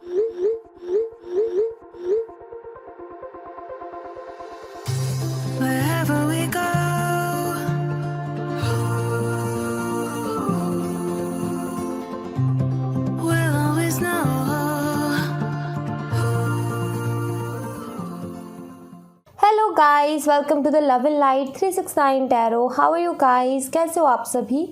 Wherever we go, we'll always know. Hello guys, welcome to the love and light 369 tarot. How are you guys? कैसे हो आप सभी?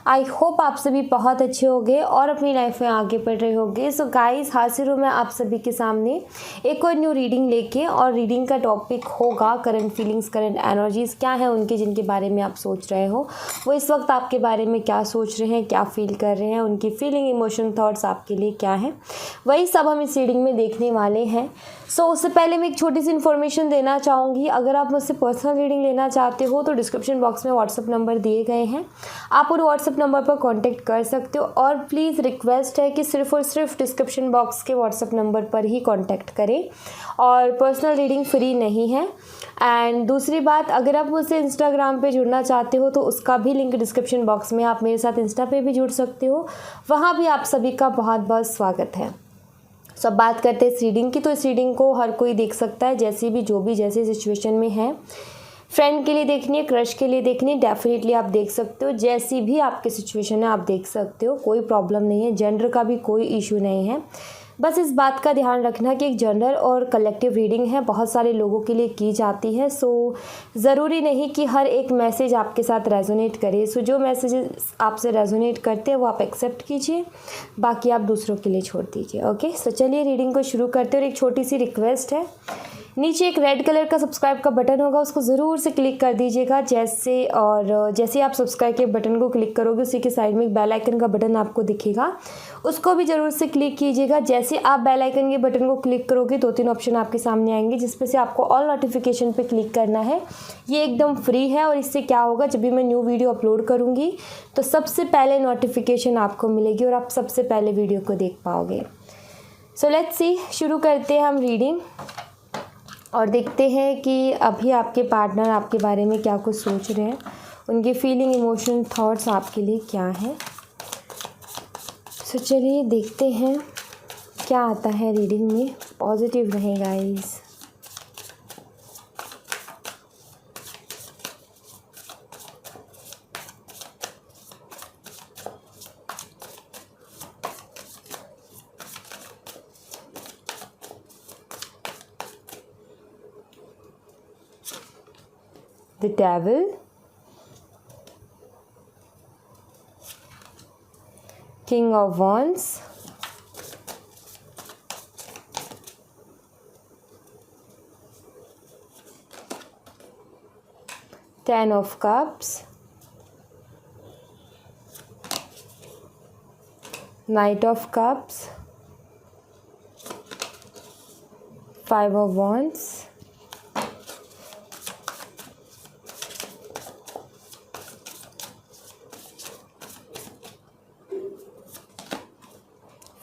I hope आप सभी बहुत अच्छे होंगे और अपनी लाइफ में आगे बढ़ रहे होंगे। सो गाइस, हाजिर हूँ मैं आप सभी के सामने एक और न्यू रीडिंग लेके, और रीडिंग का टॉपिक होगा करंट फीलिंग्स, करंट एनर्जीज़ क्या है उनकी, जिनके बारे में आप सोच रहे हो, वो इस वक्त आपके बारे में क्या सोच रहे हैं, क्या फील कर रहे हैं, उनकी फीलिंग, इमोशन, थॉट्स आपके लिए क्या है, वही सब हम इस रीडिंग में देखने वाले हैं। सो उससे पहले मैं एक छोटी सी इन्फॉर्मेशन देना चाहूँगी। अगर आप मुझसे पर्सनल रीडिंग लेना चाहते हो तो डिस्क्रिप्शन बॉक्स में व्हाट्सअप नंबर दिए गए हैं, आप उन व्हाट्सअप नंबर पर कांटेक्ट कर सकते हो। और प्लीज़ रिक्वेस्ट है कि सिर्फ और सिर्फ डिस्क्रिप्शन बॉक्स के व्हाट्सअप नंबर पर ही कांटेक्ट करें, और पर्सनल रीडिंग फ्री नहीं है। एंड दूसरी बात, अगर आप मुझसे इंस्टाग्राम पे जुड़ना चाहते हो तो उसका भी लिंक डिस्क्रिप्शन बॉक्स में, आप मेरे साथ इंस्टा पे भी जुड़ सकते हो, वहाँ भी आप सभी का बहुत बहुत स्वागत है। सो अब बात करते हैं इस रीडिंग की। तो इस रीडिंग को हर कोई देख सकता है, जैसी भी जो भी जैसे सिचुएशन में है। फ्रेंड के लिए देखनी है, क्रश के लिए देखनी है, डेफिनेटली आप देख सकते हो। जैसी भी आपकी सिचुएशन है आप देख सकते हो, कोई प्रॉब्लम नहीं है, जेंडर का भी कोई इशू नहीं है। बस इस बात का ध्यान रखना कि एक जनरल और कलेक्टिव रीडिंग है, बहुत सारे लोगों के लिए की जाती है। सो ज़रूरी नहीं कि हर एक मैसेज आपके साथ रेजोनेट करे। सो जो मैसेजेस आपसे रेजोनेट करते हैं वो आप एक्सेप्ट कीजिए, बाकी आप दूसरों के लिए छोड़ दीजिए। ओके, सो चलिए रीडिंग को शुरू करते हैं। और एक छोटी सी रिक्वेस्ट है, नीचे एक रेड कलर का सब्सक्राइब का बटन होगा, उसको ज़रूर से क्लिक कर दीजिएगा। जैसे आप सब्सक्राइब के बटन को क्लिक करोगे, उसी के साइड में एक बेल आइकन का बटन आपको दिखेगा, उसको भी ज़रूर से क्लिक कीजिएगा। जैसे आप बेल आइकन के बटन को क्लिक करोगे, 2-3 ऑप्शन आपके सामने आएंगे, जिसपे से आपको ऑल नोटिफिकेशन पे क्लिक करना है। ये एकदम फ्री है, और इससे क्या होगा, जब भी मैं न्यू वीडियो अपलोड करूँगी तो सबसे पहले नोटिफिकेशन आपको मिलेगी और आप सबसे पहले वीडियो को देख पाओगे। सो लेट्स सी, शुरू करते हैं हम रीडिंग और देखते हैं कि अभी आपके पार्टनर आपके बारे में क्या कुछ सोच रहे हैं, उनकी फीलिंग, इमोशन, थॉट्स आपके लिए क्या है। सो चलिए देखते हैं क्या आता है रीडिंग में। पॉजिटिव रहे guys. The Devil, King of Wands, Ten of Cups, Knight of Cups, Five of Wands,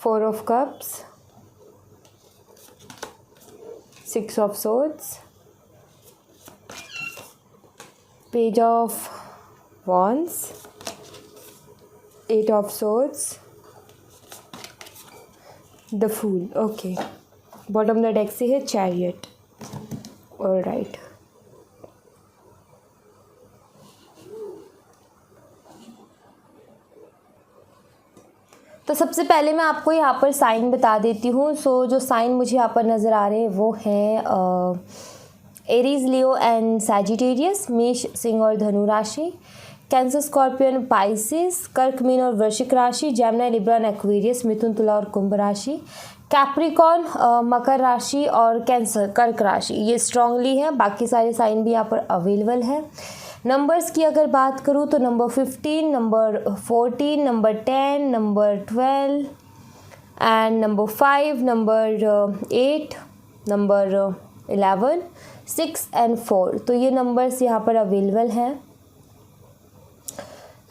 Four of Cups, Six of Swords, Page of Wands, Eight of Swords, The Fool. Okay, bottom the deck से है Chariot. All right. तो सबसे पहले मैं आपको यहाँ पर sign बता देती हूँ। सो जो साइन मुझे यहाँ पर नज़र आ रहे हैं वो हैं एरीज, लियो एंड सैजिटेरियस, मेष, सिंह और धनु राशि, कैंसर, स्कॉर्पियन, पाइसिस, कर्क, मीन और वृश्चिक राशि, जेमिनी, लिब्रा एंड एक्वेरियस, मिथुन, तुला और कुंभ राशि, कैप्रिकॉन, मकर राशि और कैंसर, कर्क राशि। ये स्ट्रांगली है, बाकी सारे साइन भी यहाँ पर अवेलेबल है। नंबर्स की अगर बात करूँ तो number 15, number 14, number 10, number 12 and number 5, number 8, number 11, 6 and 4, तो ये नंबर्स यहाँ पर अवेलेबल हैं।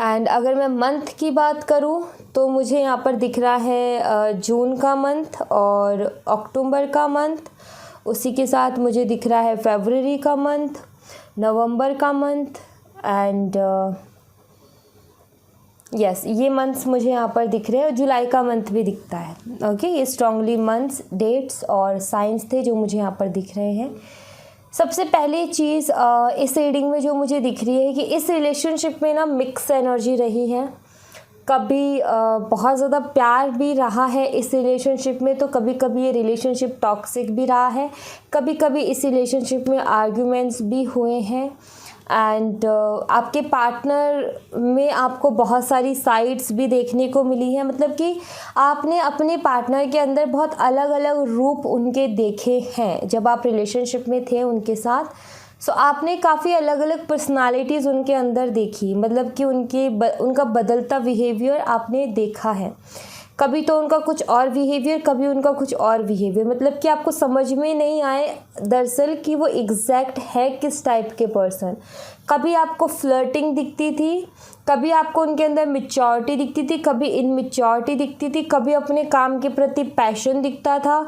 एंड अगर मैं मंथ की बात करूँ तो मुझे यहाँ पर दिख रहा है जून का मंथ और अक्टूबर का मंथ, उसी के साथ मुझे दिख रहा है फरवरी का मंथ, नवंबर का मंथ एंड यस, ये मंथ्स मुझे यहाँ पर दिख रहे हैं, जुलाई का मंथ भी दिखता है। ओके, ये स्ट्रांगली मंथ्स, डेट्स और साइंस थे जो मुझे यहाँ पर दिख रहे हैं। सबसे पहली चीज़ इस रीडिंग में जो मुझे दिख रही है कि इस रिलेशनशिप में ना मिक्स एनर्जी रही है। कभी बहुत ज़्यादा प्यार भी रहा है इस रिलेशनशिप में, तो कभी कभी ये रिलेशनशिप टॉक्सिक भी रहा है। कभी कभी इस रिलेशनशिप में आर्ग्यूमेंट्स भी हुए हैं। एंड आपके पार्टनर में आपको बहुत सारी साइड्स भी देखने को मिली है, मतलब कि आपने अपने पार्टनर के अंदर बहुत अलग अलग रूप उनके देखे हैं। जब आप रिलेशनशिप में थे उनके साथ, सो आपने काफ़ी अलग अलग पर्सनालिटीज़ उनके अंदर देखी, मतलब कि उनका बदलता बिहेवियर आपने देखा है। कभी तो उनका कुछ और बिहेवियर, कभी उनका कुछ और बिहेवियर, मतलब कि आपको समझ में नहीं आए दरअसल कि वो एग्जैक्ट है किस टाइप के पर्सन। कभी आपको फ्लर्टिंग दिखती थी, कभी आपको उनके अंदर मैच्योरिटी दिखती थी, कभी इनमैच्योरिटी दिखती थी, कभी अपने काम के प्रति पैशन दिखता था,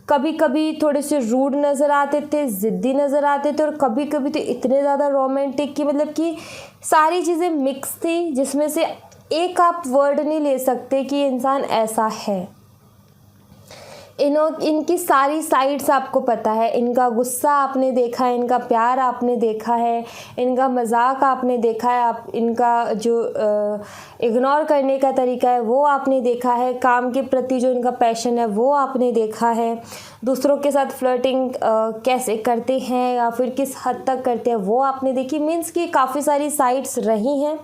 कभी कभी थोड़े से रूड नज़र आते थे, ज़िद्दी नज़र आते थे, और कभी कभी तो इतने ज़्यादा रोमांटिक कि मतलब कि सारी चीज़ें मिक्स थी, जिसमें से एक आप वर्ड नहीं ले सकते कि ये इंसान ऐसा है। इनकी सारी साइड्स आपको पता है। इनका गुस्सा आपने देखा है, इनका प्यार आपने देखा है, इनका मजाक आपने देखा है, आप इनका जो इग्नोर करने का तरीका है वो आपने देखा है, काम के प्रति जो इनका पैशन है वो आपने देखा है, दूसरों के साथ फ्लर्टिंग कैसे करते हैं या फिर किस हद तक करते हैं वो आपने देखी। मीन्स कि काफ़ी सारी साइड्स रही हैं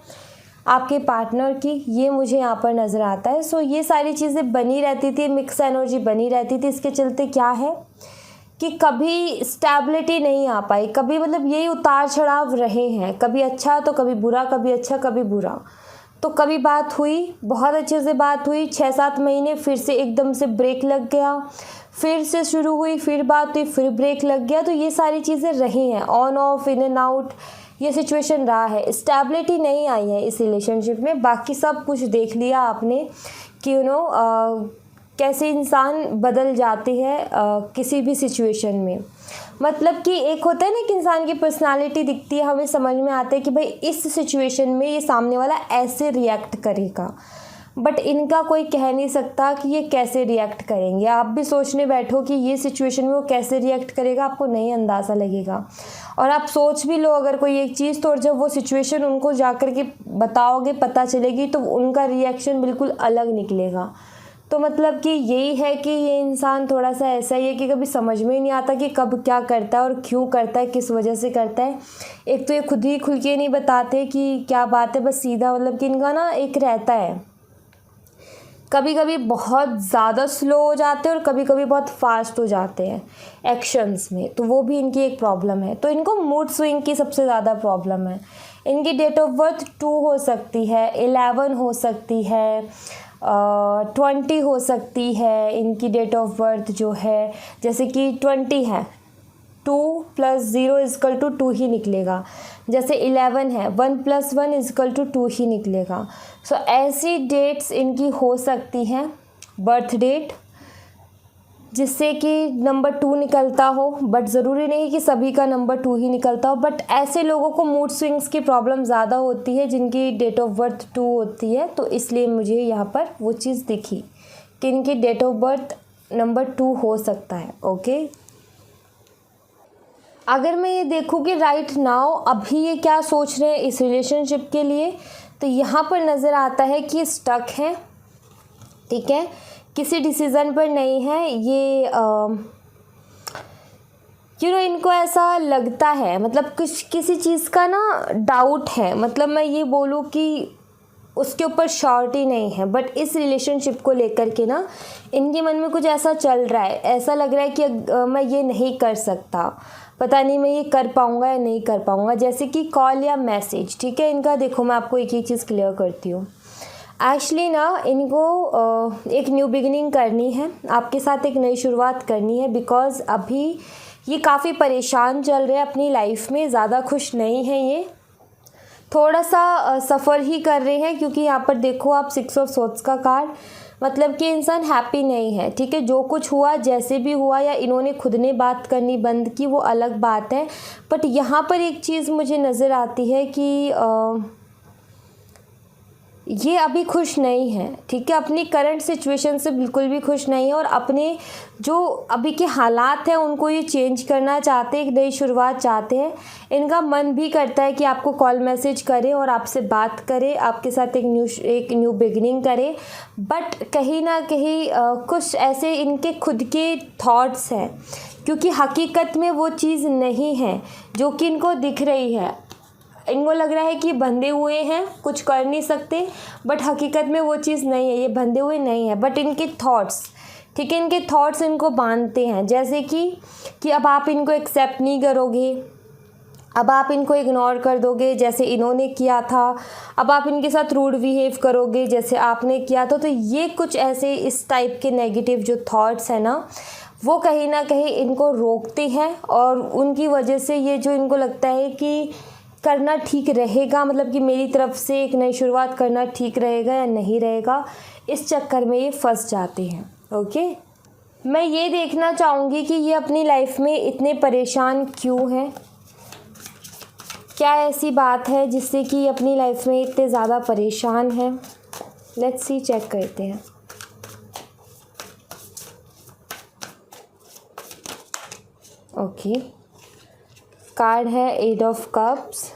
आपके पार्टनर की, ये मुझे यहाँ पर नज़र आता है। सो ये सारी चीज़ें बनी रहती थी, मिक्स एनर्जी बनी रहती थी। इसके चलते क्या है कि कभी स्टेबिलिटी नहीं आ पाई, कभी मतलब यही उतार चढ़ाव रहे हैं, कभी अच्छा तो कभी बुरा, कभी अच्छा कभी बुरा। तो कभी बात हुई, बहुत अच्छे से बात हुई, 6-7 महीने, फिर से एकदम से ब्रेक लग गया, फिर से शुरू हुई, फिर बात हुई, फिर ब्रेक लग गया। तो ये सारी चीज़ें रही हैं, on off, in and out, ये सिचुएशन रहा है। स्टेबिलिटी नहीं आई है इस रिलेशनशिप में। बाकी सब कुछ देख लिया आपने कि कैसे इंसान बदल जाते हैं किसी भी सिचुएशन में। मतलब कि एक होता है ना कि इंसान की पर्सनालिटी दिखती है, हमें समझ में आता है कि भाई इस सिचुएशन में ये सामने वाला ऐसे रिएक्ट करेगा, बट इनका कोई कह नहीं सकता कि ये कैसे रिएक्ट करेंगे। आप भी सोचने बैठो कि ये सिचुएशन में वो कैसे रिएक्ट करेगा, आपको नहीं अंदाज़ा लगेगा। और आप सोच भी लो अगर कोई एक चीज़, तो और जब वो सिचुएशन उनको जाकर के बताओगे, पता चलेगी, तो उनका रिएक्शन बिल्कुल अलग निकलेगा। तो मतलब कि यही है कि ये इंसान थोड़ा सा ऐसा ही है कि कभी समझ में ही नहीं आता कि कब क्या करता है और क्यों करता है, किस वजह से करता है। एक तो ये खुद ही खुल के नहीं बताते कि क्या बात है, बस सीधा मतलब कि इनका ना एक रहता है, कभी कभी बहुत ज़्यादा स्लो हो जाते हैं और कभी कभी बहुत फास्ट हो जाते हैं एक्शंस में, तो वो भी इनकी एक प्रॉब्लम है। तो इनको मूड स्विंग की सबसे ज़्यादा प्रॉब्लम है। इनकी डेट ऑफ बर्थ 2 हो सकती है, 11 हो सकती है, 20 हो सकती है इनकी डेट ऑफ बर्थ जो है। जैसे कि 20 है, 2 + 0 = 2 ही निकलेगा। जैसे 11 है, 1 + 1 = 2 ही निकलेगा। सो ऐसी डेट्स इनकी हो सकती हैं, बर्थ डेट, जिससे कि नंबर 2 निकलता हो, बट ज़रूरी नहीं कि सभी का नंबर 2 ही निकलता हो। बट ऐसे लोगों को मूड स्विंग्स की प्रॉब्लम ज़्यादा होती है जिनकी डेट ऑफ बर्थ 2 होती है। तो इसलिए मुझे यहाँ पर वो चीज़ दिखी कि इनकी डेट ऑफ बर्थ नंबर 2 हो सकता है। ओके, अगर मैं ये देखूँ कि राइट नाउ अभी ये क्या सोच रहे हैं इस रिलेशनशिप के लिए, तो यहाँ पर नज़र आता है कि स्टक है, ठीक है, किसी डिसीज़न पर नहीं है ये। इनको ऐसा लगता है, मतलब किसी चीज़ का ना डाउट है, मतलब मैं ये बोलूँ कि उसके ऊपर श्योरिटी नहीं है, बट इस रिलेशनशिप को लेकर के ना इनके मन में कुछ ऐसा चल रहा है, ऐसा लग रहा है कि मैं ये नहीं कर सकता, पता नहीं मैं ये कर पाऊँगा या नहीं कर पाऊँगा। जैसे कि कॉल या मैसेज, ठीक है, इनका देखो मैं आपको एक चीज़ क्लियर करती हूँ। एक्चुअली ना इनको एक न्यू बिगिनिंग करनी है, आपके साथ एक नई शुरुआत करनी है, बिकॉज़ अभी ये काफ़ी परेशान चल रहे हैं अपनी लाइफ में, ज़्यादा खुश नहीं है, ये थोड़ा सा सफ़र ही कर रहे हैं। क्योंकि यहाँ पर देखो आप 6 ऑफ सोर्ड्स का कार्ड, मतलब कि इंसान हैप्पी नहीं है, ठीक है, जो कुछ हुआ जैसे भी हुआ, या इन्होंने खुद ने बात करनी बंद की वो अलग बात है। बट यहाँ पर एक चीज़ मुझे नज़र आती है कि ये अभी खुश नहीं है, ठीक है, अपनी करंट सिचुएशन से बिल्कुल भी खुश नहीं है और अपने जो अभी के हालात हैं उनको ये चेंज करना चाहते हैं, एक नई शुरुआत चाहते हैं। इनका मन भी करता है कि आपको कॉल मैसेज करे और आपसे बात करे, आपके साथ एक न्यू बिगिनिंग करे, बट कहीं ना कहीं कुछ ऐसे इनके खुद के थॉट्स हैं, क्योंकि हकीकत में वो चीज़ नहीं है जो कि इनको दिख रही है। इनको लग रहा है कि बंधे हुए हैं, कुछ कर नहीं सकते, बट हकीकत में वो चीज़ नहीं है, ये बंधे हुए नहीं है, बट इनके थॉट्स, ठीक है, इनके थॉट्स इनको बांधते हैं। जैसे कि अब आप इनको एक्सेप्ट नहीं करोगे, अब आप इनको इग्नोर कर दोगे जैसे इन्होंने किया था, अब आप इनके साथ रूड बिहेव करोगे जैसे आपने किया था। तो ये कुछ ऐसे इस टाइप के नेगेटिव जो थॉट्स हैं ना, वो कहीं ना कहीं इनको रोकते हैं और उनकी वजह से ये जो इनको लगता है कि करना ठीक रहेगा, मतलब कि मेरी तरफ से एक नई शुरुआत करना ठीक रहेगा या नहीं रहेगा, इस चक्कर में ये फंस जाते हैं। ओके, मैं ये देखना चाहूँगी कि ये अपनी लाइफ में इतने परेशान क्यों हैं, क्या ऐसी बात है जिससे कि अपनी लाइफ में इतने ज़्यादा परेशान हैं। लेट्स सी, चेक करते हैं। ओके, कार्ड है 8 ऑफ कप्स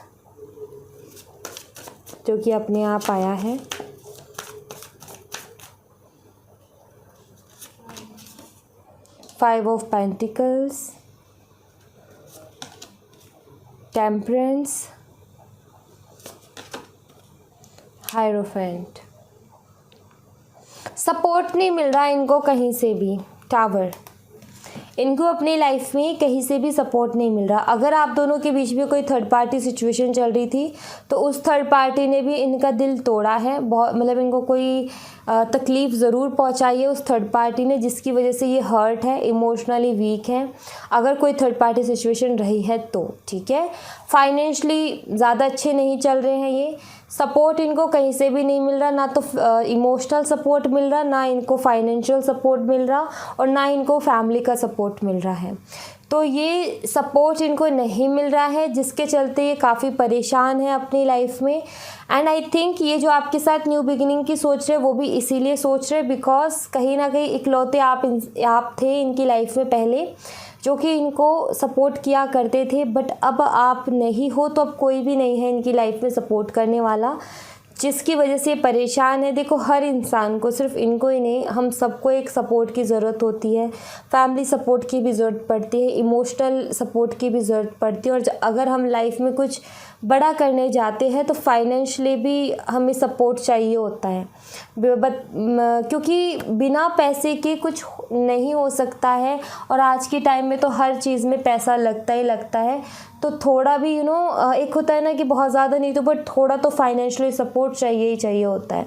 जो कि अपने आप आया है। Five of pentacles, temperance, hierophant. Support नहीं मिल रहा इनको कहीं से भी। टावर, इनको अपनी लाइफ में कहीं से भी सपोर्ट नहीं मिल रहा। अगर आप दोनों के बीच में कोई थर्ड पार्टी सिचुएशन चल रही थी तो उस थर्ड पार्टी ने भी इनका दिल तोड़ा है, बहुत, मतलब इनको कोई तकलीफ़ ज़रूर पहुंचाई है उस थर्ड पार्टी ने, जिसकी वजह से ये हर्ट है, इमोशनली वीक है। अगर कोई थर्ड पार्टी सिचुएशन रही है तो ठीक है। फाइनेंशली ज़्यादा अच्छे नहीं चल रहे हैं ये। सपोर्ट इनको कहीं से भी नहीं मिल रहा, ना तो इमोशनल सपोर्ट मिल रहा, ना इनको फाइनेंशियल सपोर्ट मिल रहा, और ना इनको फैमिली का सपोर्ट मिल रहा है। तो ये सपोर्ट इनको नहीं मिल रहा है, जिसके चलते ये काफ़ी परेशान है अपनी लाइफ में। एंड आई थिंक ये जो आपके साथ न्यू बिगिनिंग की सोच रहे, वो भी इसीलिए सोच रहे बिकॉज कहीं ना कहीं इकलौते आप थे इनकी लाइफ में पहले, जो कि इनको सपोर्ट किया करते थे, बट अब आप नहीं हो, तो अब कोई भी नहीं है इनकी लाइफ में सपोर्ट करने वाला, जिसकी वजह से परेशान है। देखो, हर इंसान को, सिर्फ इनको ही नहीं, हम सबको एक सपोर्ट की ज़रूरत होती है। फैमिली सपोर्ट की भी ज़रूरत पड़ती है, इमोशनल सपोर्ट की भी ज़रूरत पड़ती है, और अगर हम लाइफ में कुछ बड़ा करने जाते हैं तो फाइनेंशियली भी हमें सपोर्ट चाहिए होता है, क्योंकि बिना पैसे के कुछ नहीं हो सकता है, और आज के टाइम में तो हर चीज़ में पैसा लगता ही लगता है। तो थोड़ा भी एक होता है ना कि बहुत ज़्यादा नहीं तो बट थोड़ा तो फाइनेंशियली सपोर्ट चाहिए ही चाहिए होता है।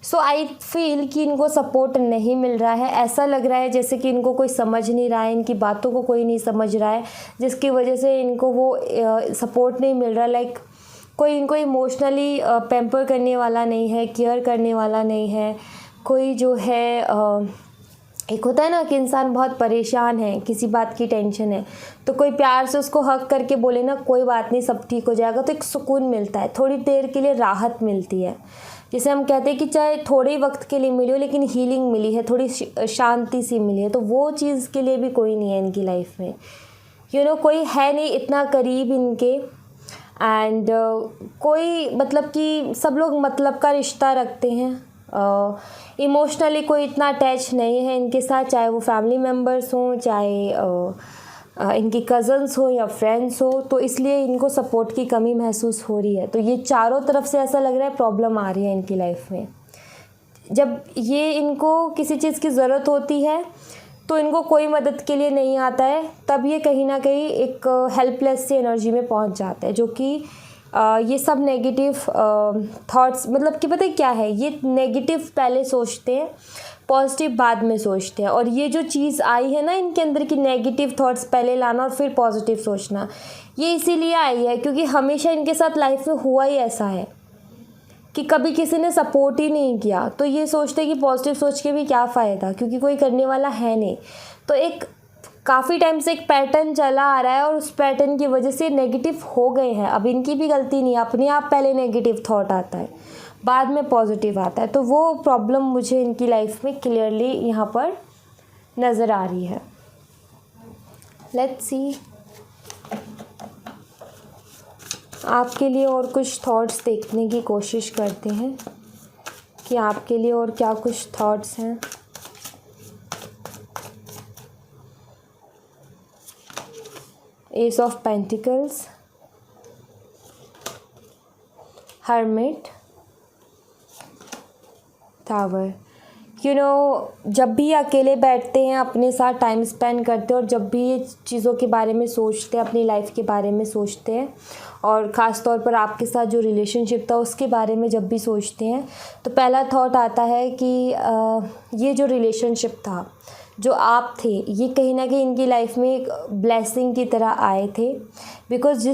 सो आई फील कि इनको सपोर्ट नहीं मिल रहा है। ऐसा लग रहा है जैसे कि इनको कोई समझ नहीं रहा है, इनकी बातों को कोई नहीं समझ रहा है, जिसकी वजह से इनको वो सपोर्ट नहीं मिल रहा। लाइक कोई इनको इमोशनली पैम्पर करने वाला नहीं है, केयर करने वाला नहीं है। कोई जो है एक होता है ना कि इंसान बहुत परेशान है, किसी बात की टेंशन है, तो कोई प्यार से उसको हक करके बोले ना कोई बात नहीं सब ठीक हो जाएगा, तो एक सुकून मिलता है, थोड़ी देर के लिए राहत मिलती है। जैसे हम कहते हैं कि चाहे थोड़े वक्त के लिए मिली हो लेकिन हीलिंग मिली है, थोड़ी शांति सी मिली है, तो वो चीज़ के लिए भी कोई नहीं है इनकी लाइफ में। कोई है नहीं इतना करीब इनके। एंड कोई मतलब कि सब लोग मतलब का रिश्ता रखते हैं, इमोशनली कोई इतना अटैच नहीं है इनके साथ, चाहे वो फैमिली मेम्बर्स हों, चाहे इनकी कज़न्स हो या फ्रेंड्स हो, तो इसलिए इनको सपोर्ट की कमी महसूस हो रही है। तो ये चारों तरफ से ऐसा लग रहा है प्रॉब्लम आ रही है इनकी लाइफ में। जब ये इनको किसी चीज़ की ज़रूरत होती है तो इनको कोई मदद के लिए नहीं आता है, तब ये कहीं ना कहीं एक हेल्पलेस सी एनर्जी में पहुंच जाता है, जो कि ये सब नेगेटिव थॉट्स, मतलब कि पता है क्या है, ये नेगेटिव पहले सोचते हैं, पॉजिटिव बाद में सोचते हैं। और ये जो चीज़ आई है ना इनके अंदर की नेगेटिव थॉट्स पहले लाना और फिर पॉजिटिव सोचना, ये इसीलिए आई है क्योंकि हमेशा इनके साथ लाइफ में हुआ ही ऐसा है कि कभी किसी ने सपोर्ट ही नहीं किया, तो ये सोचते कि पॉजिटिव सोच के भी क्या फ़ायदा, क्योंकि कोई करने वाला है नहीं। तो एक काफ़ी टाइम से एक पैटर्न चला आ रहा है और उस पैटर्न की वजह से नेगेटिव हो गए हैं। अब इनकी भी गलती नहीं है, अपने आप पहले नेगेटिव थॉट आता है, बाद में पॉजिटिव आता है। तो वो प्रॉब्लम मुझे इनकी लाइफ में क्लियरली यहाँ पर नज़र आ रही है। लेट्स सी आपके लिए और कुछ थॉट्स देखने की कोशिश करते हैं कि आपके लिए और क्या कुछ थॉट्स हैं। S of pentacles, hermit, tower. जब भी अकेले बैठते हैं, अपने साथ टाइम स्पेंड करते हैं और जब भी ये चीज़ों के बारे में सोचते हैं, अपनी लाइफ के बारे में सोचते हैं और ख़ास तौर पर आपके साथ जो रिलेशनशिप था उसके बारे में जब भी सोचते हैं, तो पहला थॉट आता है कि ये जो रिलेशनशिप था, जो आप थे, ये कहीं ना कहीं इनकी लाइफ में एक ब्लेसिंग की तरह आए थे। बिकॉज़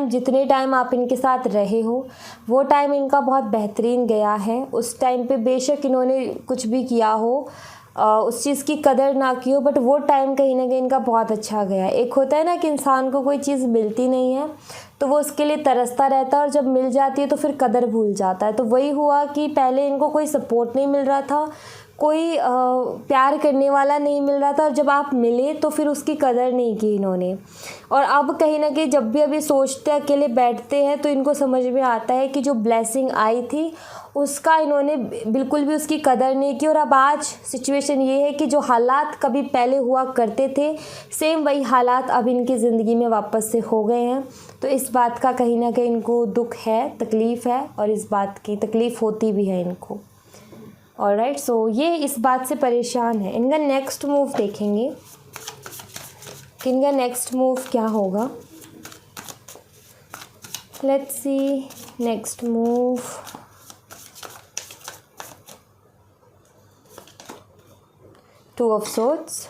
जितने टाइम आप इनके साथ रहे हो वो टाइम इनका बहुत बेहतरीन गया है। उस टाइम पे बेशक इन्होंने कुछ भी किया हो, उस चीज़ की कदर ना की हो, बट वो टाइम कहीं ना कहीं इनका बहुत अच्छा गया। एक होता है ना कि इंसान को कोई चीज़ मिलती नहीं है तो वो उसके लिए तरसता रहता है और जब मिल जाती है तो फिर कदर भूल जाता है। तो वही हुआ कि पहले इनको कोई सपोर्ट नहीं मिल रहा था, कोई प्यार करने वाला नहीं मिल रहा था, और जब आप मिले तो फिर उसकी कदर नहीं की इन्होंने। और अब कहीं ना कहीं जब भी अभी सोचते अकेले बैठते हैं तो इनको समझ में आता है कि जो ब्लेसिंग आई थी उसका इन्होंने बिल्कुल भी उसकी कदर नहीं की। और अब आज सिचुएशन ये है कि जो हालात कभी पहले हुआ करते थे, सेम वही हालात अब इनकी ज़िंदगी में वापस से हो गए हैं। तो इस बात का कहीं ना कहीं इनको दुख है, तकलीफ़ है, और इस बात की तकलीफ़ होती भी है इनको। ऑलराइट, सो ये इस बात से परेशान है। इनका नेक्स्ट मूव देखेंगे कि इनका नेक्स्ट मूव क्या होगा। Let's see next move. Two of swords,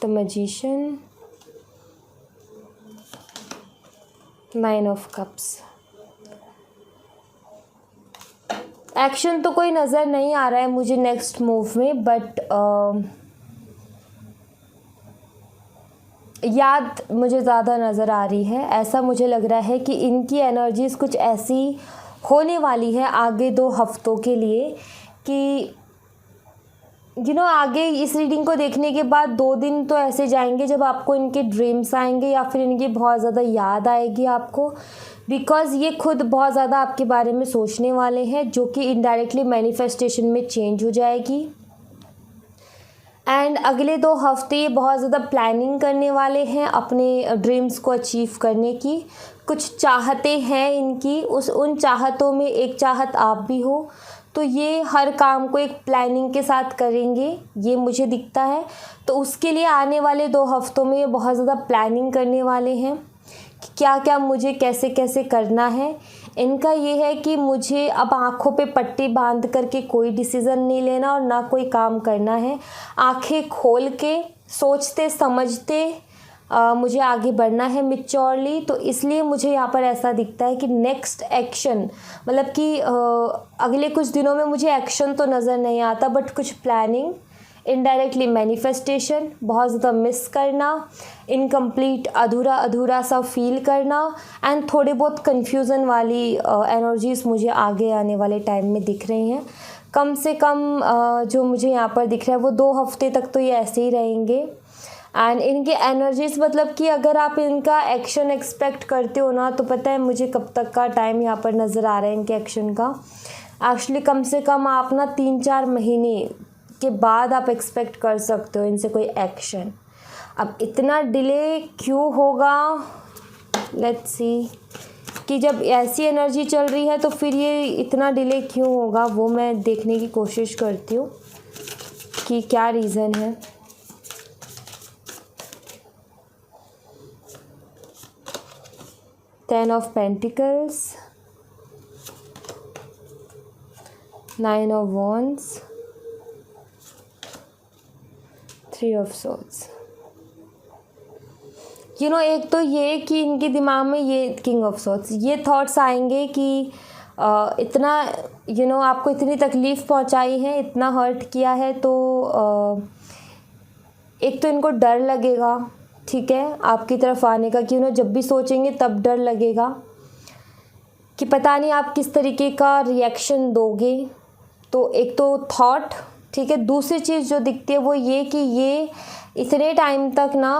the magician, nine of cups. Action तो कोई नज़र नहीं आ रहा है मुझे नेक्स्ट मूव में, बट याद मुझे ज़्यादा नज़र आ रही है। ऐसा मुझे लग रहा है कि इनकी एनर्जीज़ कुछ ऐसी होने वाली है आगे 2 हफ्तों के लिए कि आगे इस रीडिंग को देखने के बाद 2 दिन तो ऐसे जाएंगे जब आपको इनके ड्रीम्स आएंगे या फिर इनकी बहुत ज़्यादा याद आएगी आपको। बिकॉज़ ये खुद बहुत ज़्यादा आपके बारे में सोचने वाले हैं, जो कि इनडायरेक्टली मैनिफेस्टेशन में चेंज हो जाएगी। एंड अगले 2 हफ्ते ये बहुत ज़्यादा प्लानिंग करने वाले हैं अपने ड्रीम्स को अचीव करने की। कुछ चाहते हैं इनकी, उन चाहतों में एक चाहत आप भी हो, तो ये हर काम को एक प्लानिंग के साथ करेंगे, ये मुझे दिखता है। तो उसके लिए आने वाले 2 हफ्तों में ये बहुत ज़्यादा प्लानिंग करने वाले हैं कि क्या क्या मुझे कैसे कैसे करना है। इनका ये है कि मुझे अब आँखों पे पट्टी बांध करके कोई डिसीज़न नहीं लेना और ना कोई काम करना है। आँखें खोल के सोचते समझते मुझे आगे बढ़ना है मैच्योरली। तो इसलिए मुझे यहाँ पर ऐसा दिखता है कि नेक्स्ट एक्शन, मतलब कि अगले कुछ दिनों में मुझे एक्शन तो नज़र नहीं आता, बट कुछ प्लानिंग, इनडायरेक्टली मैनिफेस्टेशन, बहुत ज़्यादा मिस करना, इनकम्प्लीट अधूरा अधूरा सा फील करना, एंड थोड़े बहुत कन्फ्यूज़न वाली एनर्जीज़ मुझे आगे आने वाले टाइम में दिख रही हैं। कम से कम जो मुझे यहाँ पर दिख रहा है वो 2 हफ्ते तक तो ये ऐसे ही रहेंगे। एंड इनके एनर्जीज़, मतलब कि अगर आप इनका एक्शन एक्सपेक्ट करते हो ना, तो पता है मुझे कब तक का टाइम यहाँ पर नज़र आ रहा है इनके एक्शन का। एक्चुअली कम से कम आप ना 3-4 महीने के बाद आप एक्सपेक्ट कर सकते हो इनसे कोई एक्शन। अब इतना डिले क्यों होगा, लेट्स सी, कि जब ऐसी एनर्जी चल रही है तो फिर ये इतना डिले क्यों होगा, वो मैं देखने की कोशिश करती हूँ कि क्या रीज़न है। Ten of Pentacles, Nine of Wands, Three of Swords। एक तो ये कि इनके दिमाग में ये किंग ऑफ सॉर्ड्स, ये थॉट्स आएंगे कि इतना आपको इतनी तकलीफ़ पहुंचाई है, इतना हर्ट किया है, तो एक तो इनको डर लगेगा, ठीक है, आपकी तरफ आने का, कि जब भी सोचेंगे तब डर लगेगा। कि पता नहीं आप किस तरीके का रिएक्शन दोगे। तो एक तो थॉट, ठीक है। दूसरी चीज़ जो दिखती है वो ये कि ये इतने टाइम तक ना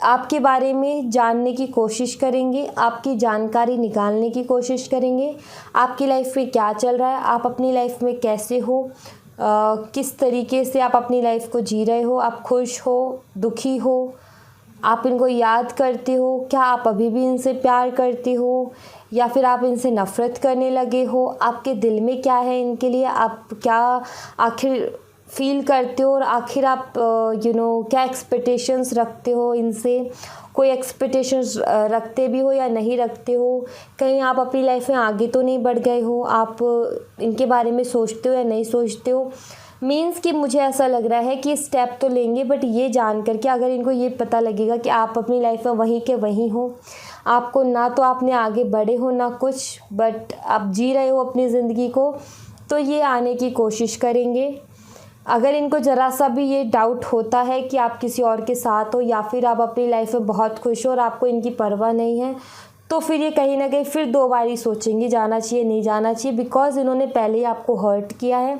आपके बारे में जानने की कोशिश करेंगे, आपकी जानकारी निकालने की कोशिश करेंगे, आपकी लाइफ में क्या चल रहा है, आप अपनी लाइफ में कैसे हो, किस तरीके से आप अपनी लाइफ को जी रहे हो, आप खुश हो, दुखी हो, आप इनको याद करते हो, क्या आप अभी भी इनसे प्यार करते हो या फिर आप इनसे नफ़रत करने लगे हो, आपके दिल में क्या है इनके लिए, आप क्या आखिर फील करते हो और आखिर आप क्या एक्सपेक्टेशंस रखते हो इनसे, कोई एक्सपेक्टेशंस रखते भी हो या नहीं रखते हो, कहीं आप अपनी लाइफ में आगे तो नहीं बढ़ गए हो, आप इनके बारे में सोचते हो या नहीं सोचते हो। मीन्स कि मुझे ऐसा लग रहा है कि स्टेप तो लेंगे, बट ये जान कर के अगर इनको ये पता लगेगा कि आप अपनी लाइफ में वहीं के वहीं हो, आपको ना तो आपने आगे बढ़े हो ना कुछ, बट आप जी रहे हो अपनी ज़िंदगी को, तो ये आने की कोशिश करेंगे। अगर इनको ज़रा सा भी ये डाउट होता है कि आप किसी और के साथ हो या फिर आप अपनी लाइफ में बहुत खुश हो और आपको इनकी परवाह नहीं है, तो फिर ये कहीं ना कहीं फिर 2 बार ही सोचेंगे जाना चाहिए नहीं जाना चाहिए, बिकॉज़ इन्होंने पहले ही आपको हर्ट किया है।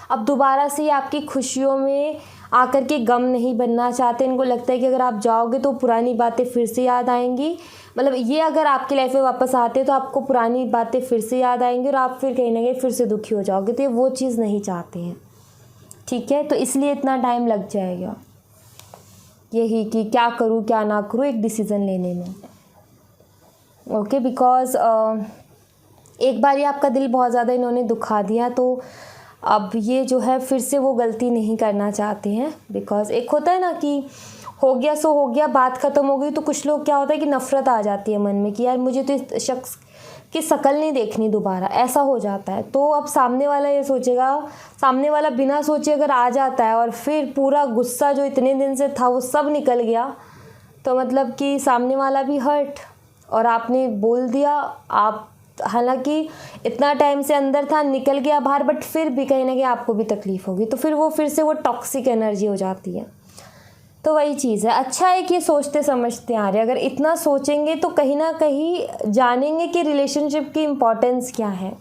अब दोबारा से ये आपकी खुशियों में आकर के गम नहीं बनना चाहते। इनको लगता है कि अगर आप जाओगे तो पुरानी बातें फिर से याद आएंगी, मतलब ये अगर आपकी लाइफ में वापस आते तो आपको पुरानी बातें फिर से याद आएंगी और आप फिर कहीं ना कहीं फिर से दुखी हो जाओगे। तो ये वो चीज़ नहीं चाहते हैं, ठीक है। तो इसलिए इतना टाइम लग जाएगा यही कि क्या करूँ क्या ना करूँ एक डिसीज़न लेने में, ओके। बिकॉज़ एक बार ये आपका दिल बहुत ज़्यादा इन्होंने दुखा दिया, तो अब ये जो है फिर से वो गलती नहीं करना चाहते हैं। बिकॉज़ एक होता है ना कि हो गया सो हो गया, बात ख़त्म हो गई, तो कुछ लोग क्या होता है कि नफ़रत आ जाती है मन में कि यार मुझे तो इस शख्स की शक्ल नहीं देखनी दोबारा, ऐसा हो जाता है। तो अब सामने वाला ये सोचेगा, सामने वाला बिना सोचे अगर आ जाता है और फिर पूरा गुस्सा जो इतने दिन से था वो सब निकल गया, तो मतलब कि सामने वाला भी हर्ट, और आपने बोल दिया, आप हालांकि इतना टाइम से अंदर था निकल गया बाहर, बट फिर भी कहीं ना कहीं आपको भी तकलीफ़ होगी, तो फिर वो फिर से वो टॉक्सिक एनर्जी हो जाती है। तो वही चीज़ है। अच्छा है कि सोचते समझते आ रहे, अगर इतना सोचेंगे तो कहीं ना कहीं जानेंगे कि रिलेशनशिप की इम्पोर्टेंस क्या है।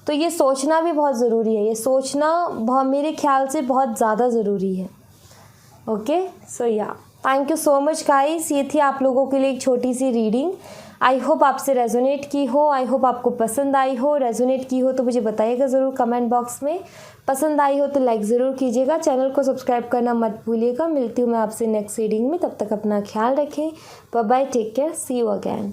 तो ये सोचना भी बहुत ज़रूरी है, ये सोचना बहुत मेरे ख्याल से बहुत ज़्यादा ज़रूरी है, ओके। सो या thank you so much guys, ये थी आप लोगों के लिए एक छोटी सी रीडिंग। आई होप आपसे रेजोनेट की हो, आई होप आपको पसंद आई हो। रेजोनेट की हो तो मुझे बताइएगा ज़रूर कमेंट बॉक्स में, पसंद आई हो तो लाइक ज़रूर कीजिएगा, चैनल को सब्सक्राइब करना मत भूलिएगा। मिलती हूँ मैं आपसे नेक्स्ट रीडिंग में, तब तक अपना ख्याल रखें, bye bye, take care, see you again.